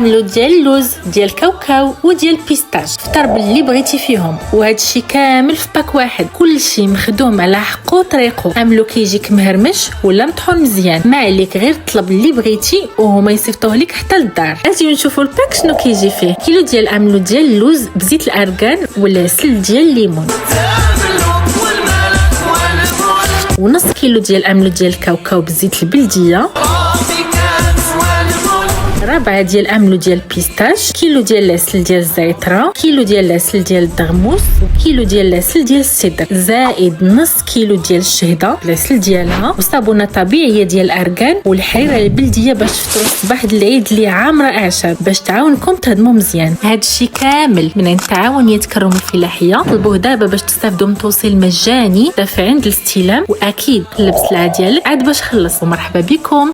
عملوا ديال اللوز، ديال الكاوكاو وديال البيستاش، اختار باللي بغيتي فيهم، وهذا الشيء كامل في باك واحد، كل شيء مخدوم على حقه وطريقه. عملو كيجيك مهرمش ولا مطحون مزيان، ما عليك غير طلب اللي بغيتي وهما يصيفطوه لك حتى للدار. اجيو نشوفوا الباك شنو كيجي فيه. كيلو ديال عملو ديال اللوز بزيت الارغان والعسل ديال الليمون، ونص كيلو ديال عملو ديال الكاوكاو بزيت البلديه، ربعة ديال عملو ديال البيستاش، كيلو ديال العسل ديال الزعترة، كيلو ديال العسل ديال الدغموس، وكيلو ديال العسل ديال السدر، زائد نص كيلو ديال الشهده العسل ديالها، وصابونه طبيعيه ديال الارغان، والحريره البلديه باش تفطروا الصباح د العيد اللي عامره اعشاب باش تعاونكم تهضموا مزيان. هذا الشيء كامل من عند تعاونيه كرم الفلاحيه. طلبوه دابا باش تستافدوا من توصيل مجاني دافع عند الاستلام، واكيد قلب السلعه ديالك عاد باش خلص. ومرحبا بكم.